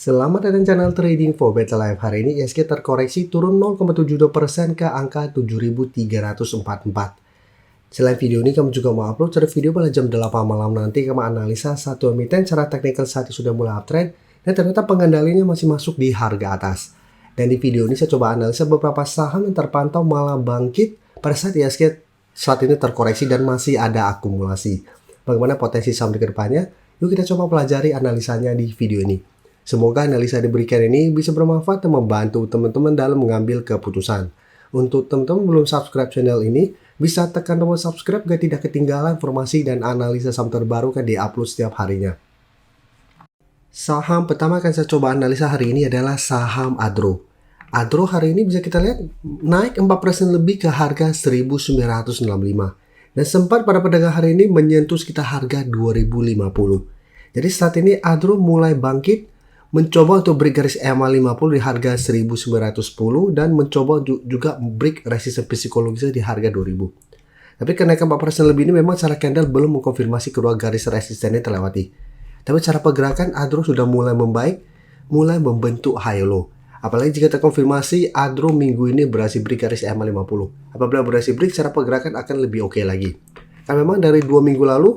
Selamat datang channel Trading for Better Life. Hari ini ISG terkoreksi turun 0,72% ke angka 7.344. Selain video ini, kami juga mau upload cara video pada jam 8 malam nanti. Kami analisa satu emiten secara teknikal saat sudah mulai uptrend dan ternyata pengendalinya masih masuk di harga atas. Dan di video ini saya coba analisa beberapa saham yang terpantau malah bangkit pada saat ISG saat ini terkoreksi dan masih ada akumulasi. Bagaimana potensi saham di kedepannya? Yuk kita coba pelajari analisanya di video ini. Semoga analisa diberikan ini bisa bermanfaat dan membantu teman-teman dalam mengambil keputusan. Untuk teman-teman belum subscribe channel ini, bisa tekan tombol subscribe agar tidak ketinggalan informasi dan analisa saham terbaru yang di-upload setiap harinya. Saham pertama akan saya coba analisa hari ini adalah saham Adro. Adro hari ini bisa kita lihat naik 4% lebih ke harga 1965. Dan sempat pada perdagangan hari ini menyentuh sekitar harga 2050. Jadi saat ini Adro mulai bangkit, mencoba untuk break garis EMA 50 di harga 1910 dan mencoba juga break resisten psikologisnya di harga 2000. Tapi kenaikan 4% lebih ini memang secara candle belum mengkonfirmasi kedua garis resistennya terlewati. Tapi cara pergerakan Adro sudah mulai membaik, mulai membentuk high low. Apalagi jika terkonfirmasi Adro minggu ini berhasil break garis EMA 50. Apabila berhasil break, cara pergerakan akan lebih oke lagi. Karena memang dari 2 minggu lalu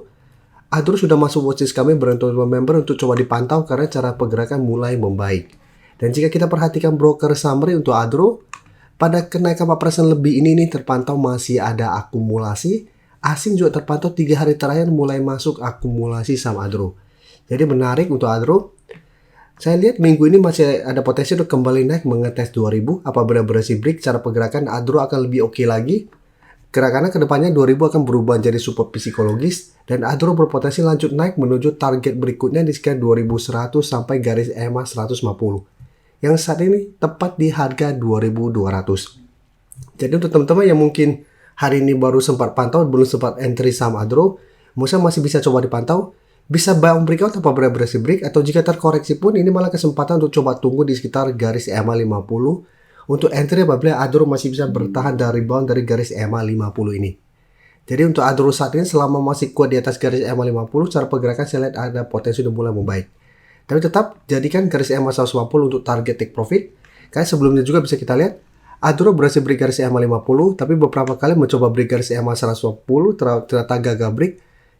Adro sudah masuk watchlist kami beruntung member untuk coba dipantau karena cara pergerakan mulai membaik. Dan jika kita perhatikan broker summary untuk Adro, pada kenaikan 4% lebih ini terpantau masih ada akumulasi. Asing juga terpantau 3 hari terakhir mulai masuk akumulasi saham Adro. Jadi menarik untuk Adro. Saya lihat minggu ini masih ada potensi untuk kembali naik mengetes 2000. Apabila berhasil break, cara pergerakan Adro akan lebih oke lagi. Karena kedepannya 2000 akan berubah jadi support psikologis dan Adro berpotensi lanjut naik menuju target berikutnya di sekitar 2100 sampai garis EMA 150 yang saat ini tepat di harga 2200. Jadi untuk teman-teman yang mungkin hari ini baru sempat pantau, belum sempat entry saham Adro, mungkin masih bisa coba dipantau, bisa buy on breakout apabila berhasil break, atau jika terkoreksi pun ini malah kesempatan untuk coba tunggu di sekitar garis EMA 50 untuk entry apabila Adro masih bisa bertahan dari rebound dari garis EMA 50 ini. Jadi untuk Adro saat ini selama masih kuat di atas garis EMA 50, cara pergerakan saya lihat ada potensi untuk mulai membaik. Tapi tetap jadikan garis EMA 150 untuk target take profit. Karena sebelumnya juga bisa kita lihat Adro berhasil break garis EMA 50, tapi beberapa kali mencoba break garis EMA 150 ternyata gagal break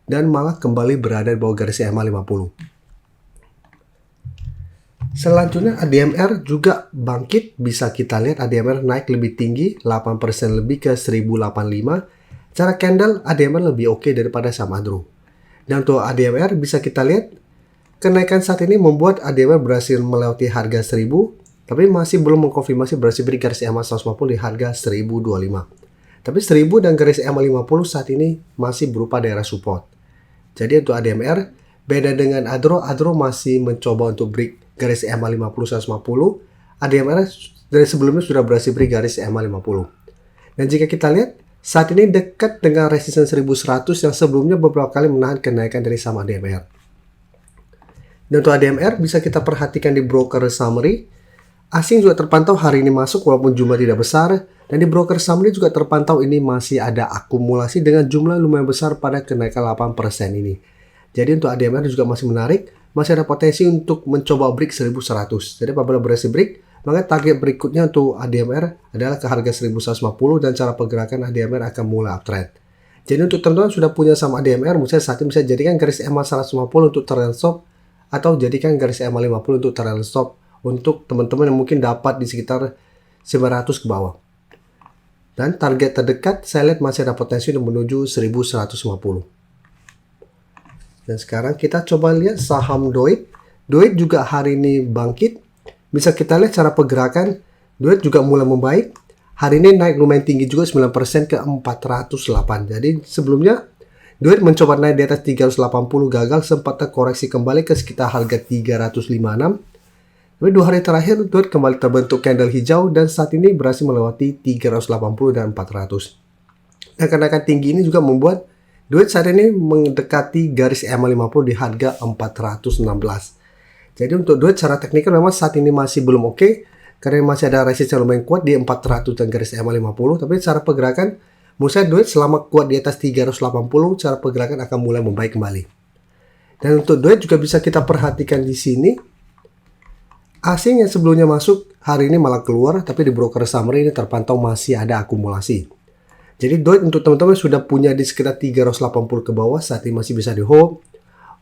dan malah kembali berada di bawah garis EMA 50. Selanjutnya ADMR juga bangkit, bisa kita lihat ADMR naik lebih tinggi 8% lebih ke 1085. Cara candle ADMR lebih oke daripada saham Adro. Dan untuk ADMR bisa kita lihat kenaikan saat ini membuat ADMR berhasil melewati harga 1000, tapi masih belum mengkonfirmasi berhasil break garis EMA 150 di harga 1025. Tapi 1000 dan garis EMA 50 saat ini masih berupa daerah support. Jadi untuk ADMR beda dengan Adro masih mencoba untuk break garis EMA 50 150. ADMR dari sebelumnya sudah berhasil break garis EMA 50. Dan jika kita lihat saat ini dekat dengan resisten 1100 yang sebelumnya beberapa kali menahan kenaikan dari saham ADMR. Dan untuk ADMR bisa kita perhatikan di broker summary. Asing juga terpantau hari ini masuk walaupun jumlah tidak besar. Dan di broker summary juga terpantau ini masih ada akumulasi dengan jumlah lumayan besar pada kenaikan 8% ini. Jadi untuk ADMR juga masih menarik. Masih ada potensi untuk mencoba break 1100. Jadi apabila berhasil break, maka target berikutnya untuk ADMR adalah ke harga 1150 dan cara pergerakan ADMR akan mulai uptrend. Jadi untuk teman-teman sudah punya saham ADMR, misalnya saat ini bisa jadikan garis EMA 150 untuk trailing stop atau jadikan garis EMA 50 untuk trailing stop untuk teman-teman yang mungkin dapat di sekitar 900 ke bawah. Dan target terdekat saya lihat masih ada potensi untuk menuju 1150. Dan sekarang kita coba lihat saham Doit. Doit juga hari ini bangkit. Bisa kita lihat cara pergerakan. Doit juga mulai membaik. Hari ini naik lumayan tinggi juga 9% ke 408. Jadi sebelumnya Doit mencoba naik di atas 380 gagal. Sempat terkoreksi kembali ke sekitar harga 356. Tapi 2 hari terakhir Doit kembali terbentuk candle hijau. Dan saat ini berhasil melewati 380 dan 400. Dan kenaikan tinggi ini juga membuat Doit saat ini mendekati garis EMA 50 di harga 416. Jadi untuk Doit secara teknikal memang saat ini masih belum oke. Karena masih ada resisten lumayan kuat di 400 dan garis EMA 50. Tapi cara pergerakan, menurut saya Doit selama kuat di atas 380, cara pergerakan akan mulai membaik kembali. Dan untuk Doit juga bisa kita perhatikan di sini. Asing yang sebelumnya masuk hari ini malah keluar, tapi di broker summary ini terpantau masih ada akumulasi. Jadi Doge untuk teman-teman sudah punya di sekitar 380 ke bawah, saat ini masih bisa di hold.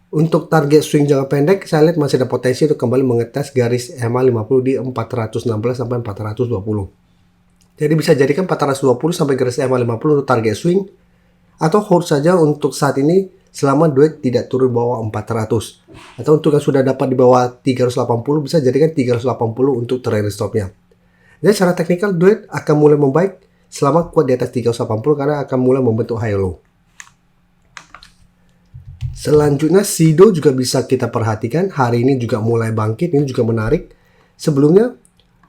Untuk target swing jangka pendek, saya lihat masih ada potensi untuk kembali mengetes garis EMA 50 di 416 sampai 420. Jadi bisa jadikan 420 sampai garis EMA 50 untuk target swing, atau hold saja untuk saat ini selama Doge tidak turun bawah 400. Atau untuk yang sudah dapat di bawah 380, bisa jadikan 380 untuk trailing stopnya. Jadi secara teknikal Doge akan mulai membaik selama kuat di atas 380 karena akan mulai membentuk high low. Selanjutnya Sido juga bisa kita perhatikan, hari ini juga mulai bangkit, ini juga menarik. Sebelumnya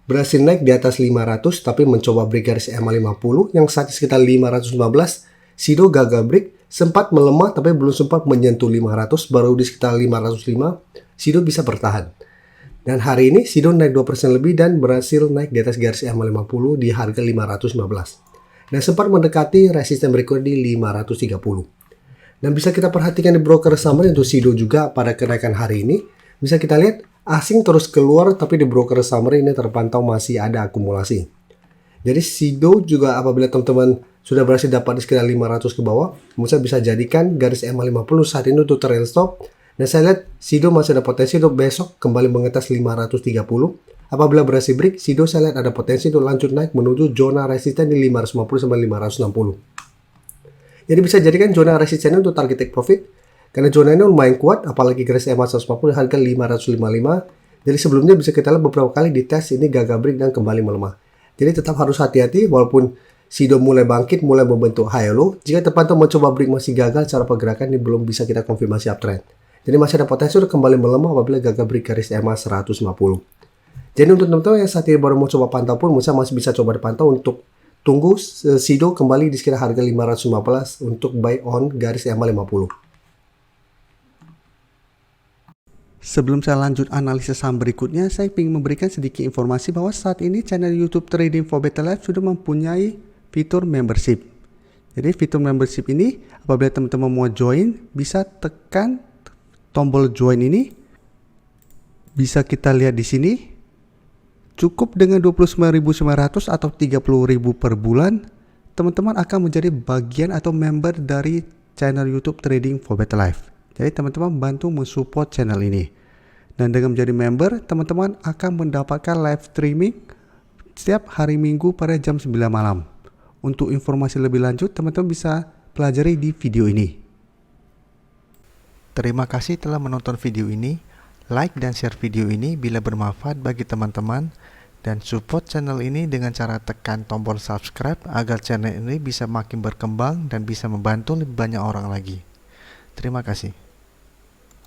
berhasil naik di atas 500 tapi mencoba break garis EMA 50 yang saat sekitar 515. Sido gagal break, sempat melemah tapi belum sempat menyentuh 500, baru di sekitar 505 Sido bisa bertahan. Dan hari ini Sido naik 2% lebih dan berhasil naik di atas garis EMA 50 di harga 515. Dan sempat mendekati resisten berikutnya di 530. Dan bisa kita perhatikan di broker summary untuk Sido juga pada kenaikan hari ini. Bisa kita lihat asing terus keluar, tapi di broker summary ini terpantau masih ada akumulasi. Jadi Sido juga apabila teman-teman sudah berhasil dapat di sekitar 500 ke bawah, bisa jadikan garis EMA 50 saat ini untuk trail stop. Dan saya lihat Sido masih ada potensi untuk besok kembali mengetes 530. Apabila berhasil break, Sido saya lihat ada potensi untuk lanjut naik menuju zona resisten di 550 sampai 560. Jadi bisa jadikan zona resistennya untuk target take profit. Karena zona ini lumayan kuat, apalagi garis EMA 140 harga 555. Jadi sebelumnya bisa kita lihat beberapa kali di tes ini gagal break dan kembali melemah. Jadi tetap harus hati-hati walaupun Sido mulai bangkit, mulai membentuk high low. Jika terpantau mencoba break masih gagal, cara pergerakan ini belum bisa kita konfirmasi uptrend. Jadi masih ada potensi untuk kembali melemah apabila gagal break garis EMA 150. Jadi untuk teman-teman yang saat ini baru mau coba pantau pun, masih bisa coba dipantau untuk tunggu Sido kembali di sekitar harga 515 untuk buy on garis EMA 50. Sebelum saya lanjut analisis saham berikutnya, saya ingin memberikan sedikit informasi bahwa saat ini channel YouTube Trading for Better Life sudah mempunyai fitur membership. Jadi fitur membership ini apabila teman-teman mau join, bisa tekan tombol join ini. Bisa kita lihat di sini. Cukup dengan 29.900 atau 30.000 per bulan, teman-teman akan menjadi bagian atau member dari channel YouTube Trading for Better Life. Jadi teman-teman bantu mensupport channel ini. Dan dengan menjadi member, teman-teman akan mendapatkan live streaming setiap hari Minggu pada jam 9 malam. Untuk informasi lebih lanjut, teman-teman bisa pelajari di video ini. Terima kasih telah menonton video ini. Like dan share video ini bila bermanfaat bagi teman-teman, dan support channel ini dengan cara tekan tombol subscribe agar channel ini bisa makin berkembang dan bisa membantu lebih banyak orang lagi. Terima kasih.